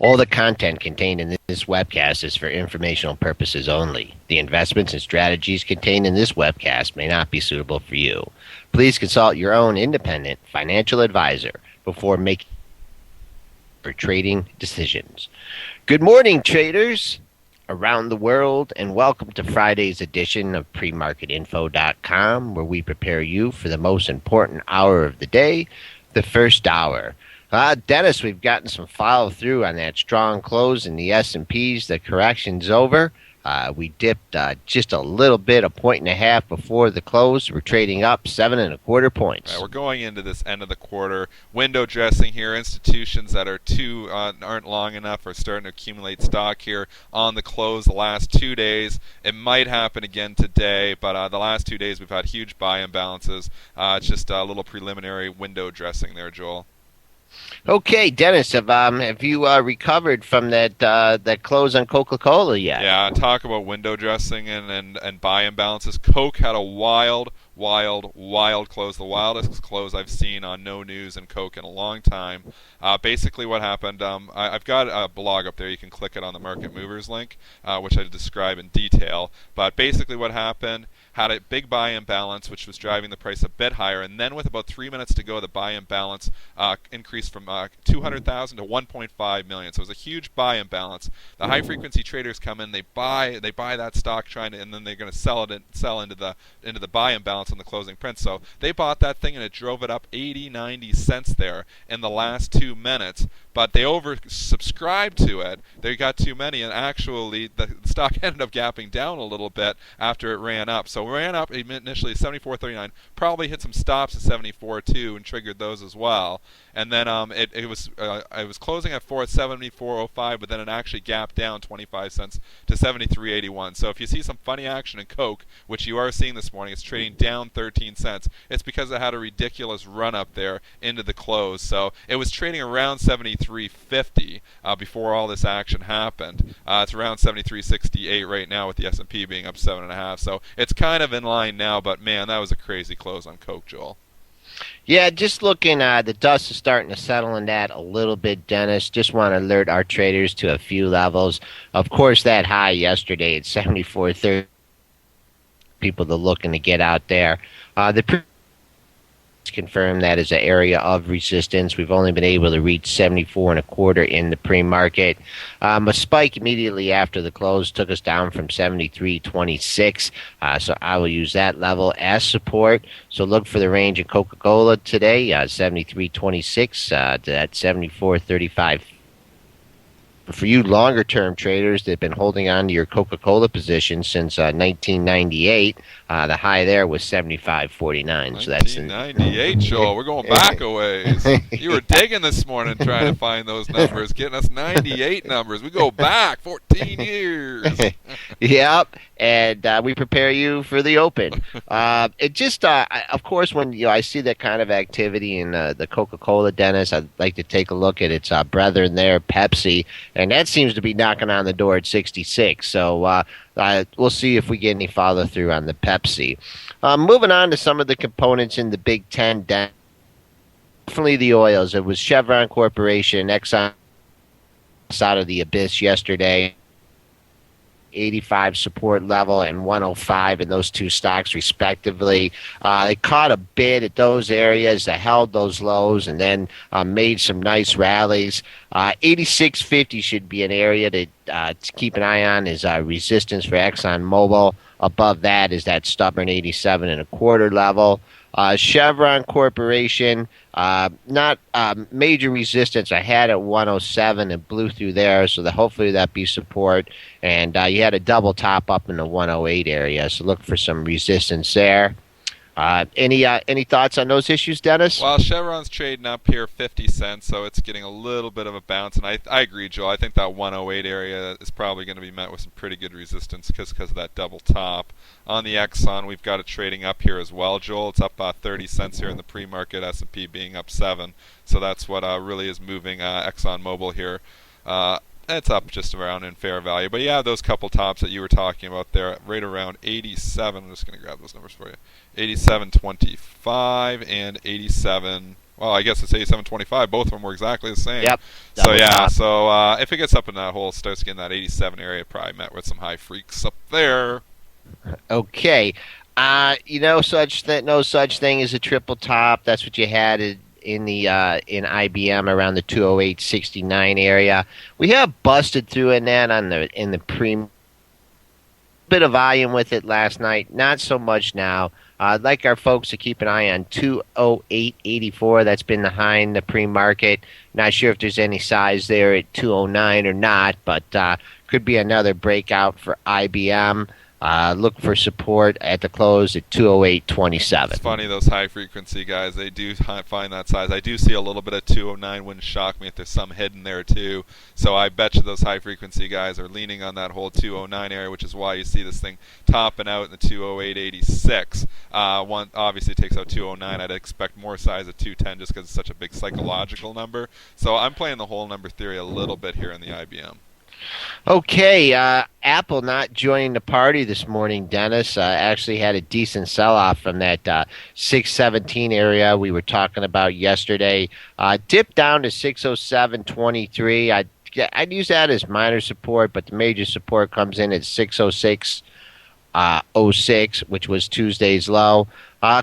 All the content contained in this webcast is for informational purposes only. The investments and strategies contained in this webcast may not be suitable for you. Please consult your own independent financial advisor before making for trading decisions. Good morning, traders around the world, and welcome to Friday's edition of premarketinfo.com, where we prepare you for the most important hour of the day, the first hour. Dennis, we've gotten some follow through on that strong close in the S&Ps. The correction's over. We dipped just a little bit, a point and a half before the close. We're trading up 7.25 points. Right, we're going into this end of the quarter window dressing here. Institutions that aren't long enough are starting to accumulate stock here on the close the last 2 days. It might happen again today, but the last 2 days we've had huge buy imbalances. It's just a little preliminary window dressing there, Joel. Okay, Dennis, have you recovered from that close on Coca-Cola yet? Yeah, talk about window dressing and buy imbalances. Coke had a wild close, the wildest close I've seen on No News and Coke in a long time. Basically what happened, I've got a blog up there. You can click it on the Market Movers link, which I describe in detail. But basically what happened, had a big buy imbalance, which was driving the price a bit higher. And then with about 3 minutes to go, the buy imbalance increased from 200,000 to 1.5 million. So it was a huge buy imbalance. The high frequency traders come in, they buy that stock, and then they're going to sell into the buy imbalance on the closing print. So they bought that thing and it drove it up 80, 90 cents there in the last 2 minutes. But they oversubscribed to it. They got too many, and actually the stock ended up gapping down a little bit after it ran up. So it ran up initially 74.39, probably hit some stops at 74.2 and triggered those as well. And then it was closing at 74.05, but then it actually gapped down 25 cents to 73.81. So if you see some funny action in Coke, which you are seeing this morning, it's trading down 13 cents. It's because it had a ridiculous run up there into the close. So it was trading around 73.50 before all this action happened. It's around 73.68 right now with the S&P being up 7.5. So it's kind of in line now, but man, that was a crazy close on Coke, Joel. Yeah, just looking, the dust is starting to settle in that a little bit, Dennis. Just want to alert our traders to a few levels. Of course, that high yesterday at 74.30, people that are looking to get out there. The confirm that as an area of resistance. We've only been able to reach 74.25 in the pre-market. A spike immediately after the close took us down from 73.26. So I will use that level as support. So look for the range of Coca-Cola today, 73.26 to that 74.35. For you longer-term traders that have been holding on to your Coca-Cola position since 1998, the high there was 75.49. So that's 1998, Joel. We're going back a ways. You were digging this morning trying to find those numbers, getting us 98 numbers. We go back 14 years. Yep, and we prepare you for the open. It just, of course, when I see that kind of activity in the Coca-Cola, Dennis, I'd like to take a look at its brethren there, Pepsi. And that seems to be knocking on the door at 66. So we'll see if we get any follow through on the Pepsi. Moving on to some of the components in the Big Ten. Definitely the oils. It was Chevron Corporation, Exxon out of the abyss yesterday. 85 support level and 105 in those two stocks respectively. They caught a bid at those areas, they held those lows, and then made some nice rallies. 86.50 should be an area to keep an eye on as resistance for ExxonMobil. Above that is that stubborn 87.25 level. Chevron Corporation, not major resistance. I had at 107 and blew through there, so hopefully that be support. And you had a double top up in the 108 area, so look for some resistance there. Any thoughts on those issues, Dennis? Well, Chevron's trading up here 50 cents, so it's getting a little bit of a bounce. And I agree, Joel. I think that 108 area is probably going to be met with some pretty good resistance because of that double top. On the Exxon, we've got it trading up here as well, Joel. It's up 30 cents here in the pre-market, S&P being up 7. So that's what really is moving ExxonMobil here. It's up just around in fair value. But yeah, those couple tops that you were talking about there, right around 87. I'm just going to grab those numbers for you. 87.25 and 87. Well, I guess it's 87.25. Both of them were exactly the same. Yep. So Double yeah, top. so if it gets up in that hole, starts getting that 87 area, probably met with some high freaks up there. Okay. No such thing as a triple top. That's what you had in the in IBM around the 208.69 area. We have busted through in that on the in the pre bit of volume with it last night. Not so much now. I'd like our folks to keep an eye on 208.84. That's been the high in the pre-market. Not sure if there's any size there at 209 or not, but could be another breakout for IBM. Look for support at the close at 208.27. It's funny, those high frequency guys, they do find that size. I do see a little bit of 209, wouldn't shock me if there's some hidden there too. So I bet you those high frequency guys are leaning on that whole 209 area, which is why you see this thing topping out in the 208.86. One obviously takes out 209. I'd expect more size at 210 just because it's such a big psychological number. So I'm playing the whole number theory a little bit here in the IBM. Okay, Apple not joining the party this morning, Dennis. Actually had a decent sell-off from that 617 area we were talking about yesterday. Dipped down to 607.23. I'd use that as minor support, but the major support comes in at 606.06, which was Tuesday's low.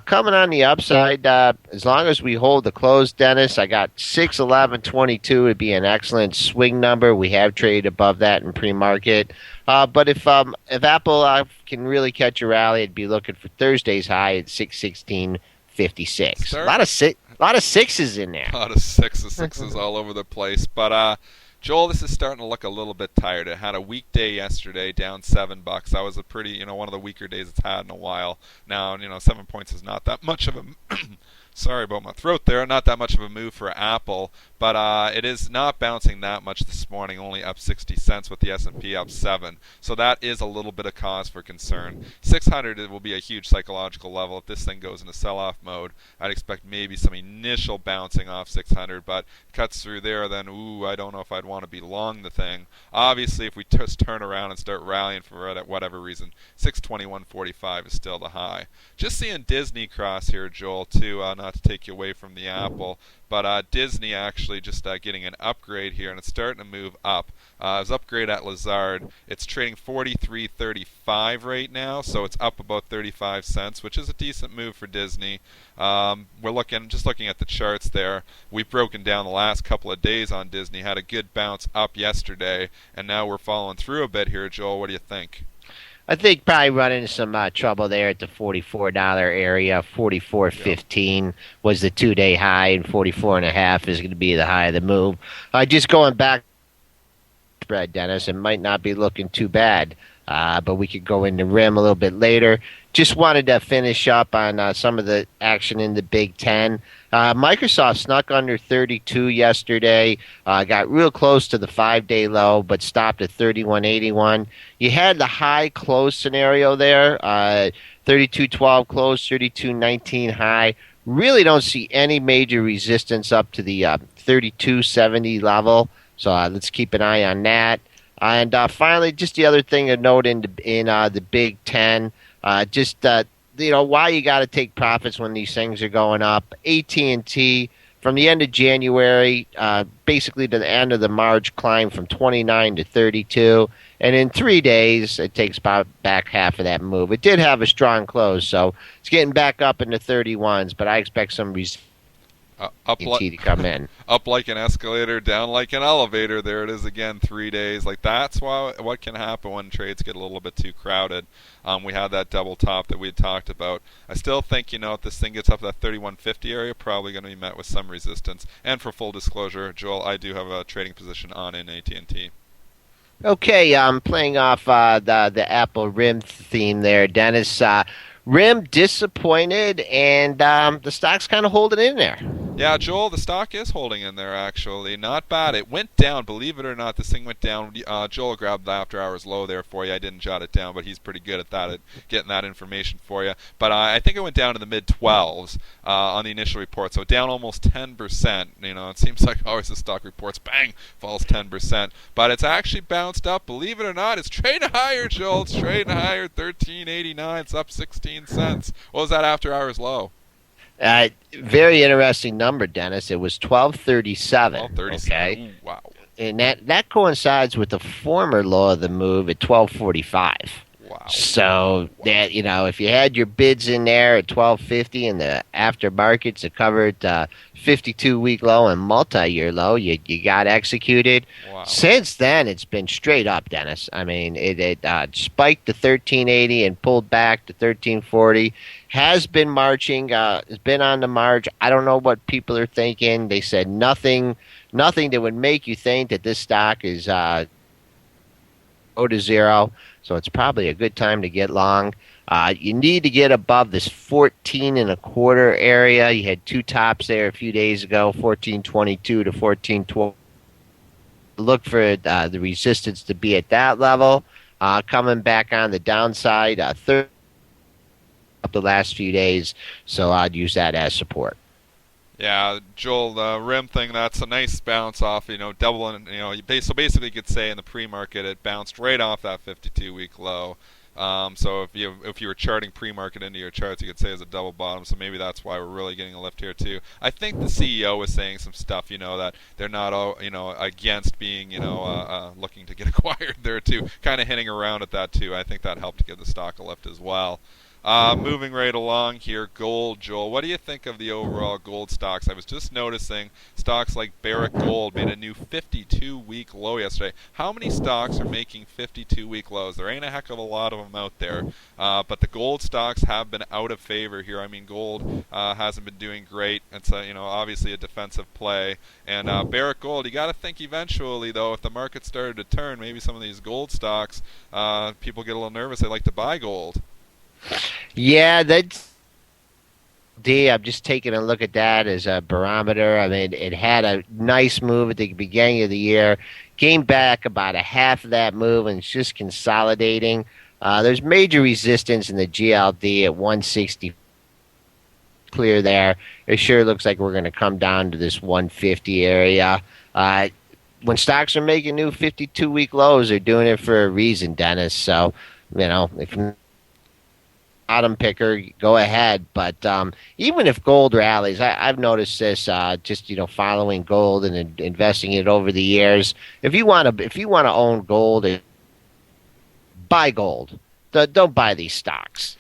Coming on the upside, as long as we hold the close, Dennis, I got 611.22 would be an excellent swing number. We have traded above that in pre-market. But if Apple can really catch a rally, I'd be looking for Thursday's high at 616.56. A lot of sixes in there. A lot of sixes all over the place. But Joel, this is starting to look a little bit tired. It had a weak day yesterday, down $7. That was a pretty, one of the weaker days it's had in a while. Now, 7 points is not that much of a sorry about my throat there. Not that much of a move for Apple, but it is not bouncing that much this morning, only up 60 cents with the S&P up 7. So that is a little bit of cause for concern. 600 will be a huge psychological level. If this thing goes into sell-off mode, I'd expect maybe some initial bouncing off 600, but cuts through there, then, I don't know if I'd want to be long the thing. Obviously, if we just turn around and start rallying for whatever reason, 621.45 is still the high. Just seeing Disney cross here, Joel, too, not to take you away from the Apple, but Disney actually just getting an upgrade here, and it's starting to move up. It was upgrade at Lazard. It's trading 43.35 right now, so it's up about 35 cents, which is a decent move for Disney. We're looking at the charts there. We've broken down the last couple of days on Disney, had a good bounce up yesterday, and now we're following through a bit here. Joel, what do you think? I think probably running into some trouble there at the $44 area. 44.15 was the 2-day high, and 44.5 is going to be the high of the move. Just going back spread, Dennis, it might not be looking too bad, but we could go into RIM a little bit later. Just wanted to finish up on some of the action in the Big Ten. Microsoft snuck under 32 yesterday, got real close to the 5-day low, but stopped at 31.81. You had the high close scenario there, 32.12 close, 32.19 high. Really don't see any major resistance up to the 32.70 level, so let's keep an eye on that. And finally, just the other thing to note in the Big Ten, why you got to take profits when these things are going up. AT&T from the end of January, basically to the end of the March, climbed from 29 to 32, and in 3 days it takes about back half of that move. It did have a strong close, so it's getting back up into 31s, but I expect some to come in. Up like an escalator, down like an elevator. There it is again, 3 days. Like that's what can happen when trades get a little bit too crowded. We had that double top that we had talked about. I still think, if this thing gets up to that 31.50 area, probably going to be met with some resistance. And for full disclosure, Joel, I do have a trading position on in AT&T. Okay, I'm playing off the Apple RIM theme there, Dennis. RIM disappointed, and the stock's kind of holding in there. Yeah, Joel, the stock is holding in there, actually. Not bad. It went down. Believe it or not, this thing went down. Joel grabbed the after-hours low there for you. I didn't jot it down, but he's pretty good at that, at getting that information for you. But I think it went down to the mid-12s on the initial report, so down almost 10%. It seems like always the stock reports, bang, falls 10%. But it's actually bounced up. Believe it or not, it's trading higher, Joel. It's trading higher, 13.89. It's up 16 cents. What was that after-hours low? Very interesting number, Dennis. It was 1237. 1237. Okay, Ooh, wow. and that coincides with the former low of the move at 1245. Wow. So Wow. that if you had your bids in there at 1250 and the aftermarkets that covered 52-week low and multi-year low, you got executed. Wow. Since then, it's been straight up, Dennis. I mean, it spiked to 1380 and pulled back to 1340. Has been marching. Has been on the march. I don't know what people are thinking. They said nothing that would make you think that this stock is go to zero. So it's probably a good time to get long. You need to get above this 14 and a quarter area. You had two tops there a few days ago, 1422 to 1412. Look for the resistance to be at that level. Coming back on the downside, third up the last few days. So I'd use that as support. Yeah, Joel, the rim thing, that's a nice bounce off, doubling, so basically you could say in the pre-market it bounced right off that 52-week low. So if you were charting pre-market into your charts, you could say it's a double bottom. So maybe that's why we're really getting a lift here too. I think the CEO was saying some stuff, that they're not all, against being, looking to get acquired there too. Kind of hinting around at that too. I think that helped to give the stock a lift as well. Moving right along here, gold, Joel. What do you think of the overall gold stocks? I was just noticing stocks like Barrick Gold made a new 52-week low yesterday. How many stocks are making 52-week lows? There ain't a heck of a lot of them out there, but the gold stocks have been out of favor here. I mean, gold hasn't been doing great. It's obviously a defensive play. And Barrick Gold, you got to think eventually, though, if the market started to turn, maybe some of these gold stocks, people get a little nervous. They like to buy gold. Yeah, that's D. I'm just taking a look at that as a barometer. I mean, it had a nice move at the beginning of the year, came back about a half of that move, and it's just consolidating. There's major resistance in the GLD at 160 clear there. It sure looks like we're going to come down to this 150 area. When stocks are making new 52-week lows, they're doing it for a reason, Dennis. So, if bottom picker, go ahead. But even if gold rallies, I've noticed this just following gold and investing it over the years. If you want to own gold, buy gold. Don't buy these stocks.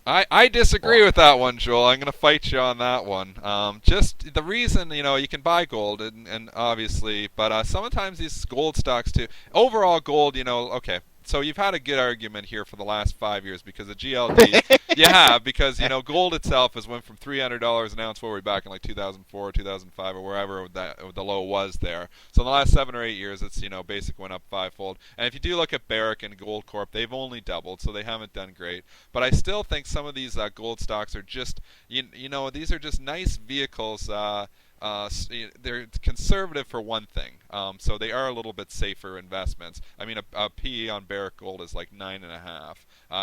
I disagree with that one, Joel. I'm going to fight you on that one. Just the reason, you can buy gold, and obviously, but sometimes these gold stocks too. Overall, gold, okay. So you've had a good argument here for the last 5 years because the GLD, you have, because gold itself has went from $300 an ounce forward back in like 2004, 2005, or wherever the low was there. So in the last 7 or 8 years, it's basic went up fivefold. And if you do look at Barrick and Gold Corp, they've only doubled, so they haven't done great. But I still think some of these gold stocks are just these are just nice vehicles. They're conservative for one thing, so they are a little bit safer investments. I mean, a PE on Barrick Gold is like 9.5.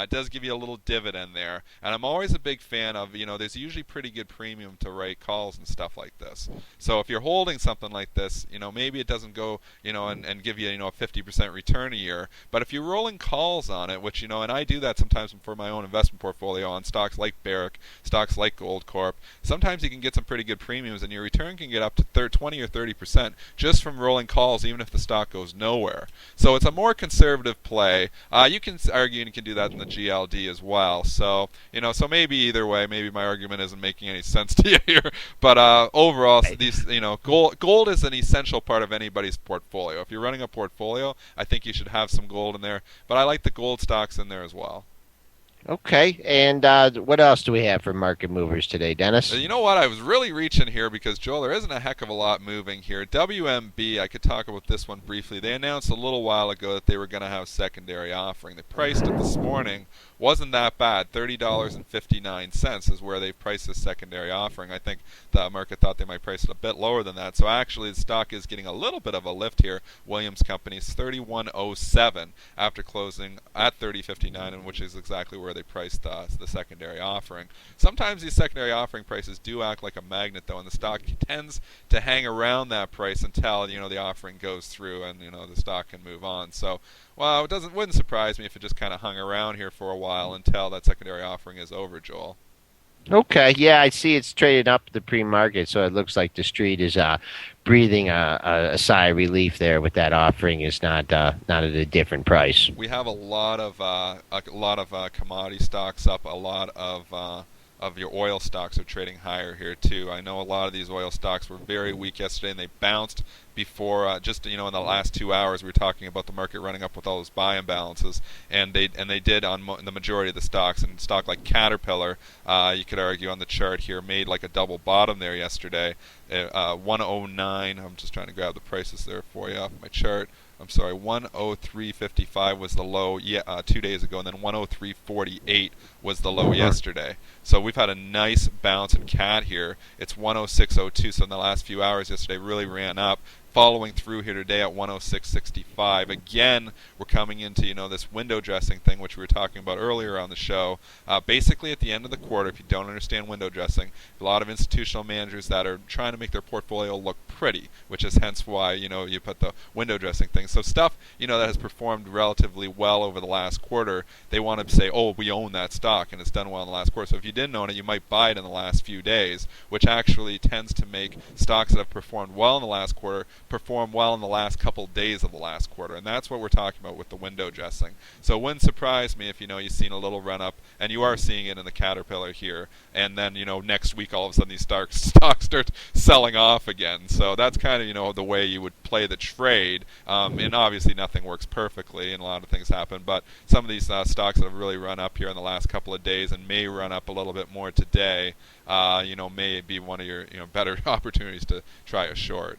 It does give you a little dividend there, and I'm always a big fan of there's usually pretty good premium to write calls and stuff like this. So if you're holding something like this, maybe it doesn't go and give you a 50% return a year, but if you're rolling calls on it, which and I do that sometimes for my own investment portfolio on stocks like Barrick, stocks like Gold Corp, sometimes you can get some pretty good premiums, and your return can get up to 20 or 30% just from rolling calls, even if the stock goes nowhere. So it's a more conservative play. You can argue and can do that in the GLD as well. So so maybe either way, maybe my argument isn't making any sense to you here. But overall, these gold is an essential part of anybody's portfolio. If you're running a portfolio, I think you should have some gold in there. But I like the gold stocks in there as well. Okay, and what else do we have for market movers today, Dennis? You know what? I was really reaching here because, Joel, there isn't a heck of a lot moving here. WMB, I could talk about this one briefly. They announced a little while ago that they were going to have a secondary offering. They priced it this morning. Wasn't that bad. $30.59 is where they priced this secondary offering. I think the market thought they might price it a bit lower than that. So actually, the stock is getting a little bit of a lift here. Williams Company's 31.07 after closing at 30.59, which is exactly where they priced the secondary offering. Sometimes these secondary offering prices do act like a magnet, though, and the stock tends to hang around that price until the offering goes through and the stock can move on. So, well, wouldn't surprise me if it just kind of hung around here for a while until that secondary offering is over, Joel. Okay, yeah, I see it's traded up the pre-market, so it looks like the street is breathing a sigh of relief there with that offering is not at a different price. We have a lot of commodity stocks up. A lot of your oil stocks are trading higher here too. I know a lot of these oil stocks were very weak yesterday, and they bounced before. Just in the last 2 hours, we were talking about the market running up with all those buy imbalances, and they did on the majority of the stocks. And stock like Caterpillar, you could argue on the chart here, made like a double bottom there yesterday. 109. I'm just trying to grab the prices there for you off my chart. I'm sorry, 103.55 was the low 2 days ago, and then 103.48 was the low yesterday. So we've had a nice bounce in CAT here. It's 106.02, so in the last few hours yesterday really ran up. Following through here today at 106.65. Again, we're coming into this window dressing thing, which we were talking about earlier on the show. Basically, at the end of the quarter, if you don't understand window dressing, a lot of institutional managers that are trying to make their portfolio look pretty, which is hence why you put the window dressing thing. So stuff that has performed relatively well over the last quarter, they want to say, oh, we own that stock and it's done well in the last quarter. So if you didn't own it, you might buy it in the last few days, which actually tends to make stocks that have performed well in the last quarter perform well in the last couple days of the last quarter, and that's what we're talking about with the window dressing. So it wouldn't surprise me if you've seen a little run up, and you are seeing it in the Caterpillar here, and then next week all of a sudden these stocks start selling off again. So that's kind of the way you would play the trade, and obviously nothing works perfectly, and a lot of things happen. But some of these stocks that have really run up here in the last couple of days and may run up a little bit more today, may be one of your better opportunities to try a short.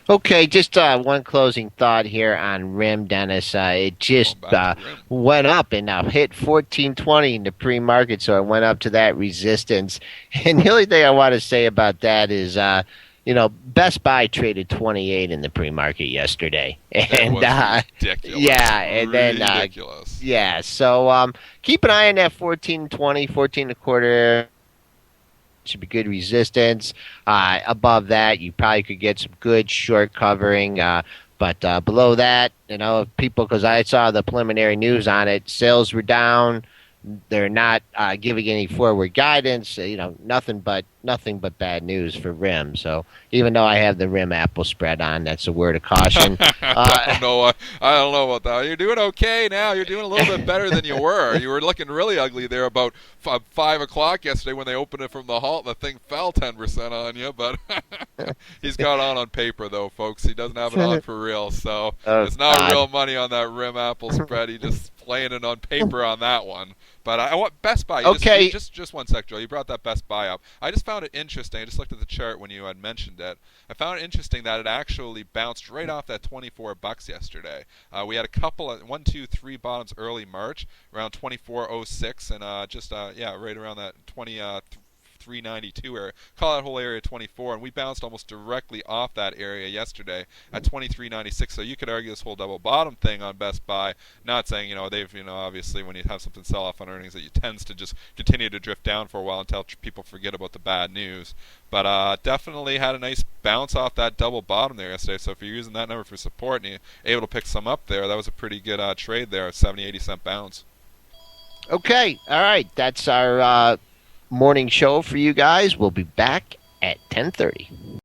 Okay, just one closing thought here on RIM, Dennis. It just went up and now hit 1420 in the pre-market, so it went up to that resistance. And the only thing I want to say about that is, Best Buy traded 28 in the pre-market yesterday, and ridiculous. Yeah, and then ridiculous. Yeah, so keep an eye on that 1420, 14 and a quarter. Should be good resistance. Above that, you probably could get some good short covering. But below that, people, because I saw the preliminary news on it, sales were down. They're not giving any forward guidance. Nothing but bad news for RIM. So even though I have the RIM Apple spread on, that's a word of caution. I don't know about that. You're doing okay now. You're doing a little bit better than you were. You were looking really ugly there about 5 o'clock yesterday when they opened it from the halt. The thing fell 10% on you, but he's got on paper though, folks. He doesn't have it on for real. So it's not real money on that RIM Apple spread. He just playing it on paper on that one. But I want Best Buy. Okay. Just one sec, Joe. You brought that Best Buy up. I just found it interesting. I just looked at the chart when you had mentioned it. I found it interesting that it actually bounced right off that $24 yesterday. We had a couple of 1, 2, 3 bottoms early March around 24.06 and right around that 392 area. Call that whole area 24, and we bounced almost directly off that area yesterday at 23.96. So you could argue this whole double bottom thing on Best Buy. Not saying they've obviously when you have something sell off on earnings, it tends to just continue to drift down for a while until people forget about the bad news. But definitely had a nice bounce off that double bottom there yesterday. So if you're using that number for support and you're able to pick some up there, that was a pretty good trade there, a 70-80 cent bounce. Okay, all right, that's our morning show for you guys. We'll be back at 10:30.